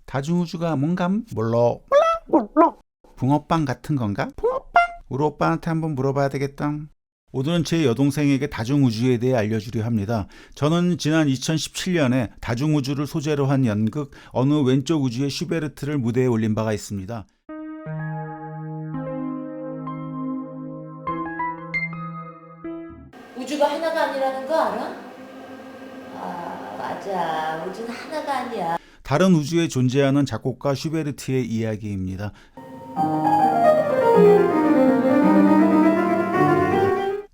다중우주가 뭔감? 몰라. 붕어빵 같은 건가? 우리 오빠한테 한번 물어봐야 되겠다. 오늘은 제 여동생에게 다중우주에 대해 알려주려 합니다. 저는 지난 2017년에 다중우주를 소재로 한 연극 어느 왼쪽 우주의 슈베르트를 무대에 올린 바가 있습니다. 우주가 하나가 아니라는 거 알아? 아, 맞아. 우주는 하나가 아니야. 다른 우주에 존재하는 작곡가 슈베르트의 이야기입니다.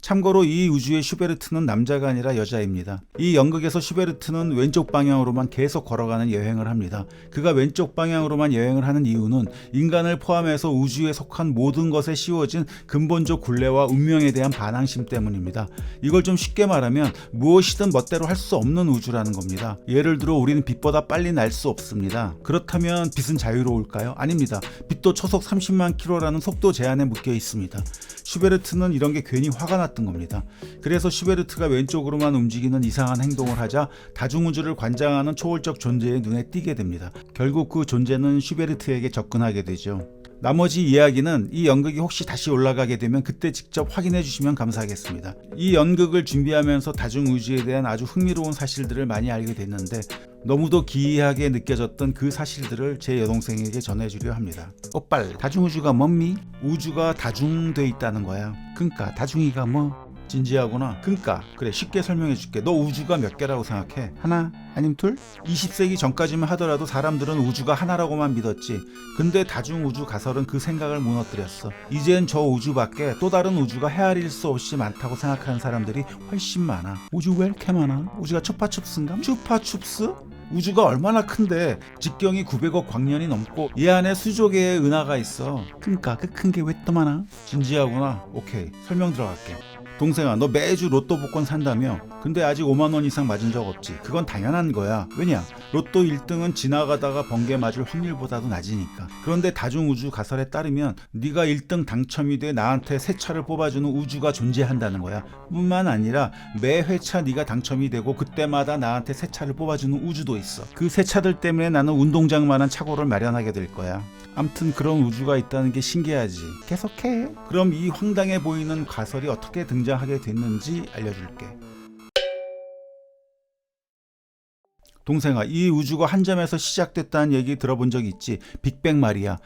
참고로 이 우주의 슈베르트는 남자가 아니라 여자입니다. 이 연극에서 슈베르트는 왼쪽 방향으로만 계속 걸어가는 여행을 합니다. 그가 왼쪽 방향으로만 여행을 하는 이유는 인간을 포함해서 우주에 속한 모든 것에 씌워진 근본적 굴레와 운명에 대한 반항심 때문입니다. 이걸 좀 쉽게 말하면 무엇이든 멋대로 할 수 없는 우주라는 겁니다. 예를 들어 우리는 빛보다 빨리 날 수 없습니다. 그렇다면 빛은 자유로울까요? 아닙니다. 빛도 초속 30만 킬로라는 속도 제한에 묶여 있습니다. 슈베르트는 이런 게 괜히 화가 났던 겁니다. 그래서 슈베르트가 왼쪽으로만 움직이는 이상한 행동을 하자 다중우주를 관장하는 초월적 존재의 눈에 띄게 됩니다. 결국 그 존재는 슈베르트에게 접근하게 되죠. 나머지 이야기는 이 연극이 혹시 다시 올라가게 되면 그때 직접 확인해 주시면 감사하겠습니다. 이 연극을 준비하면서 다중우주에 대한 아주 흥미로운 사실들을 많이 알게 됐는데 너무도 기이하게 느껴졌던 그 사실들을 제 여동생에게 전해주려 합니다. 오빨, 다중우주가 뭔미? 우주가 다중돼 있다는 거야. 그러니까 다중이가 뭐? 진지하구나. 그러니까 그래, 쉽게 설명해 줄게. 너 우주가 몇 개라고 생각해? 하나? 아니면 둘? 20세기 전까지만 하더라도 사람들은 우주가 하나라고만 믿었지. 근데 다중우주 가설은 그 생각을 무너뜨렸어. 이젠 저 우주 밖에 또 다른 우주가 헤아릴 수 없이 많다고 생각하는 사람들이 훨씬 많아. 우주 왜 이렇게 많아? 우주가 추파춥스인가? 추파춥스? 우주가 얼마나 큰데 직경이 900억 광년이 넘고 이 안에 수조 개의 은하가 있어. 그러니까 그 큰 게 왜 또 많아? 진지하구나. 오케이, 설명 들어갈게. 동생아, 너 매주 로또 복권 산다며? 근데 아직 5만원 이상 맞은 적 없지. 그건 당연한 거야. 왜냐? 로또 1등은 지나가다가 번개 맞을 확률보다도 낮으니까. 그런데 다중우주 가설에 따르면 네가 1등 당첨이 돼 나한테 새 차를 뽑아주는 우주가 존재한다는 거야. 뿐만 아니라 매 회차 네가 당첨이 되고 그때마다 나한테 새 차를 뽑아주는 우주도 있어. 그 새 차들 때문에 나는 운동장만한 차고를 마련하게 될 거야. 암튼 그런 우주가 있다는 게 신기하지. 계속해. 그럼 이 황당해 보이는 가설이 어떻게 등장하게 됐는지 알려줄게. 동생아, 이 우주가 한 점에서 시작됐다는 얘기 들어본 적 있지? 빅뱅 말이야.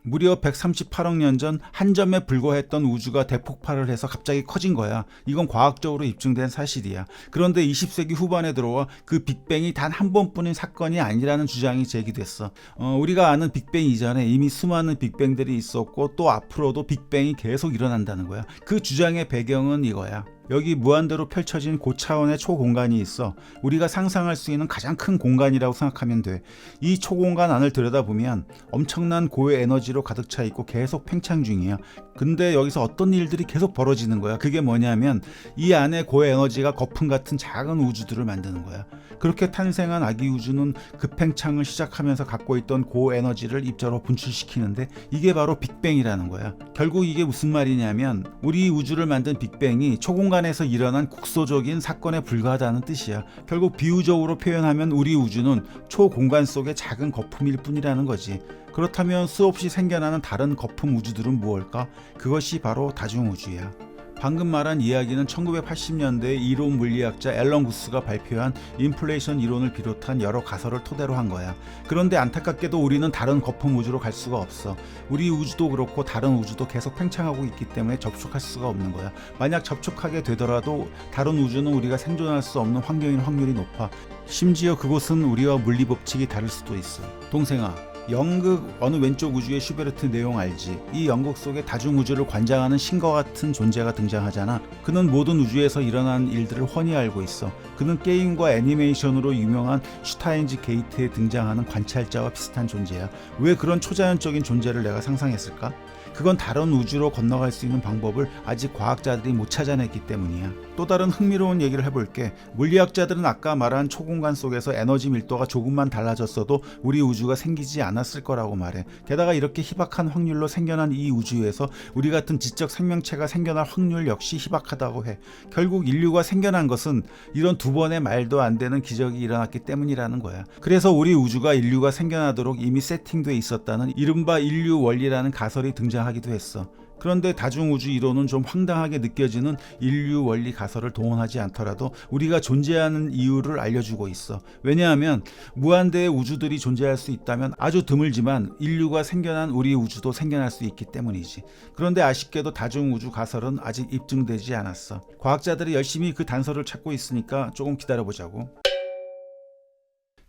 무려 138억 년 전 한 점에 불과했던 우주가 대폭발을 해서 갑자기 커진 거야. 이건 과학적으로 입증된 사실이야. 그런데 20세기 후반에 들어와 그 빅뱅이 단 한 번뿐인 사건이 아니라는 주장이 제기됐어. 우리가 아는 빅뱅 이전에 이미 수많은 빅뱅들이 있었고 또 앞으로도 빅뱅이 계속 일어난다는 거야. 그 주장의 배경은 이거야. 여기 무한대로 펼쳐진 고차원의 초공간이 있어. 우리가 상상할 수 있는 가장 큰 공간이라고 생각하면 돼. 이 초공간 안을 들여다보면 엄청난 고의 에너지로 가득 차 있고 계속 팽창 중이야. 근데 여기서 어떤 일들이 계속 벌어지는 거야. 그게 뭐냐면 이 안에 고의 에너지가 거품 같은 작은 우주들을 만드는 거야. 그렇게 탄생한 아기 우주는 급팽창을 시작하면서 갖고 있던 고에너지를 입자로 분출시키는데 이게 바로 빅뱅이라는 거야. 결국 이게 무슨 말이냐면 우리 우주를 만든 빅뱅이 초공간에서 일어난 국소적인 사건에 불과하다는 뜻이야. 결국 비유적으로 표현하면 우리 우주는 초공간 속의 작은 거품일 뿐이라는 거지. 그렇다면 수없이 생겨나는 다른 거품 우주들은 무엇일까? 그것이 바로 다중우주야. 방금 말한 이야기는 1980년대 이론 물리학자 앨런 구스가 발표한 인플레이션 이론을 비롯한 여러 가설을 토대로 한 거야. 그런데 안타깝게도 우리는 다른 거품 우주로 갈 수가 없어. 우리 우주도 그렇고 다른 우주도 계속 팽창하고 있기 때문에 접촉할 수가 없는 거야. 만약 접촉하게 되더라도 다른 우주는 우리가 생존할 수 없는 환경일 확률이 높아. 심지어 그곳은 우리와 물리 법칙이 다를 수도 있어. 동생아, 연극 어느 왼쪽 우주의 슈베르트 내용 알지? 이 연극 속에 다중우주를 관장하는 신과 같은 존재가 등장하잖아. 그는 모든 우주에서 일어난 일들을 훤히 알고 있어. 그는 게임과 애니메이션으로 유명한 슈타인즈 게이트에 등장하는 관찰자와 비슷한 존재야. 왜 그런 초자연적인 존재를 내가 상상했을까? 그건 다른 우주로 건너갈 수 있는 방법을 아직 과학자들이 못 찾아냈기 때문이야. 또 다른 흥미로운 얘기를 해볼게. 물리학자들은 아까 말한 초공간 속에서 에너지 밀도가 조금만 달라졌어도 우리 우주가 생기지 않았을 거라고 말해. 게다가 이렇게 희박한 확률로 생겨난 이 우주에서 우리 같은 지적 생명체가 생겨날 확률 역시 희박하다고 해. 결국 인류가 생겨난 것은 이런 두 번의 말도 안 되는 기적이 일어났기 때문이라는 거야. 그래서 우리 우주가 인류가 생겨나도록 이미 세팅돼 있었다는 이른바 인류 원리라는 가설이 등장하기도 했어. 그런데 다중우주 이론은 좀 황당하게 느껴지는 인류 원리 가설을 동원하지 않더라도 우리가 존재하는 이유를 알려주고 있어. 왜냐하면 무한대의 우주들이 존재할 수 있다면 아주 드물지만 인류가 생겨난 우리 우주도 생겨날 수 있기 때문이지. 그런데 아쉽게도 다중우주 가설은 아직 입증되지 않았어. 과학자들이 열심히 그 단서를 찾고 있으니까 조금 기다려보자고.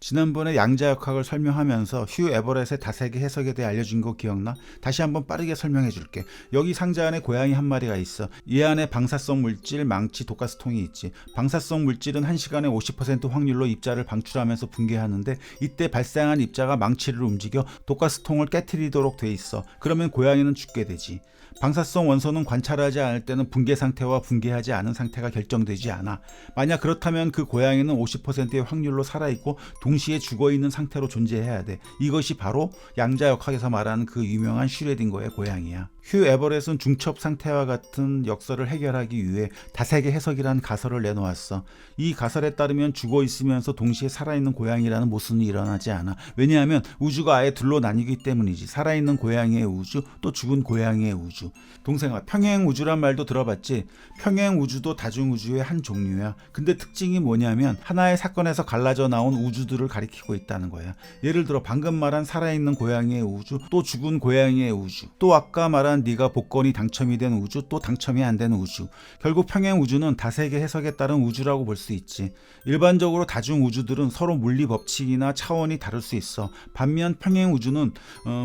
지난번에 양자역학을 설명하면서 휴 에버렛의 다세계 해석에 대해 알려준 거 기억나? 다시 한번 빠르게 설명해 줄게. 여기 상자 안에 고양이 한 마리가 있어. 이 안에 방사성 물질, 망치, 독가스통이 있지. 방사성 물질은 1시간에 50% 확률로 입자를 방출하면서 붕괴하는데 이때 발생한 입자가 망치를 움직여 독가스통을 깨트리도록 돼 있어. 그러면 고양이는 죽게 되지. 방사성 원소는 관찰하지 않을 때는 붕괴 상태와 붕괴하지 않은 상태가 결정되지 않아. 만약 그렇다면 그 고양이는 50%의 확률로 살아있고 동시에 죽어있는 상태로 존재해야 돼. 이것이 바로 양자역학에서 말하는 그 유명한 슈레딩거의 고양이야. 휴 에버렛은 중첩 상태와 같은 역설을 해결하기 위해 다세계 해석이라는 가설을 내놓았어. 이 가설에 따르면 죽어 있으면서 동시에 살아있는 고양이라는 모순이 일어나지 않아. 왜냐하면 우주가 아예 둘로 나뉘기 때문이지. 살아있는 고양이의 우주, 또 죽은 고양이의 우주. 동생아, 평행 우주란 말도 들어봤지? 평행 우주도 다중 우주의 한 종류야. 근데 특징이 뭐냐면 하나의 사건에서 갈라져 나온 우주들을 가리키고 있다는 거야. 예를 들어 방금 말한 살아있는 고양이의 우주, 또 죽은 고양이의 우주, 또 아까 말한 네가 복권이 당첨이 된 우주, 또 당첨이 안 된 우주. 결국 평행 우주는 다세계 해석에 따른 우주라고 볼 수 있지. 일반적으로 다중 우주들은 서로 물리 법칙이나 차원이 다를 수 있어. 반면 평행 우주는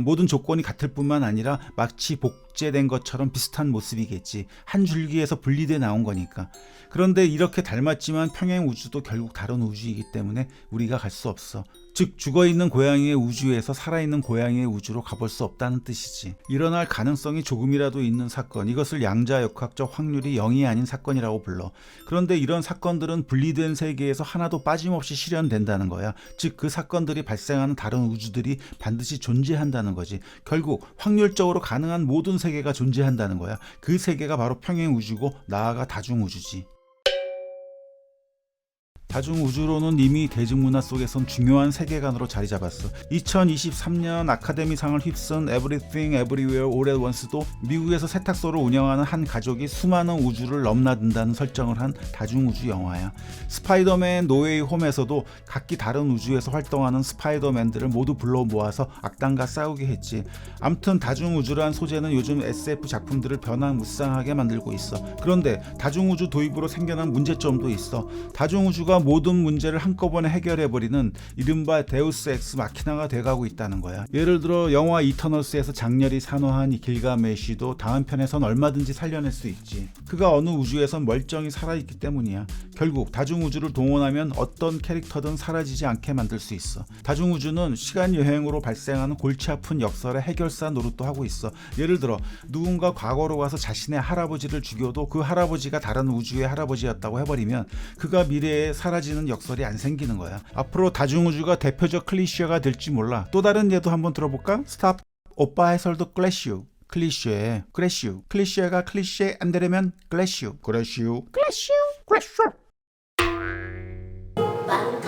모든 조건이 같을 뿐만 아니라 마치 복제된 것처럼 비슷한 모습이겠지. 한 줄기에서 분리돼 나온 거니까. 그런데 이렇게 닮았지만 평행 우주도 결국 다른 우주이기 때문에 우리가 갈 수 없어. 즉 죽어있는 고양이의 우주에서 살아있는 고양이의 우주로 가볼 수 없다는 뜻이지. 일어날 가능성이 조금이라도 있는 사건, 이것을 양자역학적 확률이 0이 아닌 사건이라고 불러. 그런데 이런 사건들은 분리된 세계에서 하나도 빠짐없이 실현된다는 거야. 즉 그 사건들이 발생하는 다른 우주들이 반드시 존재한다는 거지. 결국 확률적으로 가능한 모든 세계가 존재한다는 거야. 그 세계가 바로 평행 우주고 나아가 다중 우주지. 다중우주론은 이미 대중문화 속에선 중요한 세계관으로 자리 잡았어. 2023년 아카데미상을 휩쓴 Everything Everywhere All at Once도 미국에서 세탁소를 운영하는 한 가족이 수많은 우주를 넘나든다는 설정을 한 다중우주 영화야. 스파이더맨 노웨이 홈에서도 각기 다른 우주에서 활동하는 스파이더맨들을 모두 불러 모아서 악당과 싸우게 했지. 암튼 다중우주란 소재는 요즘 SF 작품들을 변화무쌍하게 만들고 있어. 그런데 다중우주 도입으로 생겨난 문제점도 있어. 다중우주가 모든 문제를 한꺼번에 해결해버리는 이른바 데우스 엑스 마키나가 돼가고 있다는 거야. 예를 들어 영화 이터널스에서 장렬히 산화한 이 길가메시도 다음 편에선 얼마든지 살려낼 수 있지. 그가 어느 우주에선 멀쩡히 살아있기 때문이야. 결국 다중우주를 동원하면 어떤 캐릭터든 사라지지 않게 만들 수 있어. 다중우주는 시간여행으로 발생하는 골치 아픈 역설의 해결사 노릇도 하고 있어. 예를 들어 누군가 과거로 가서 자신의 할아버지를 죽여도 그 할아버지가 다른 우주의 할아버지였다고 해버리면 그가 미래에 사라지는 역설이 안 생기는 거야. 앞으로 다중우주가 대표적 클리셰가 될지 몰라. 또 다른 예도 한번 들어볼까? 스탑. 오빠 해설도 클래슈. 클리셰, 클래슈. 클리셰가 클리셰 안 되려면 클래슈. 클래슈. 클래슈. 클래슈. 오빠는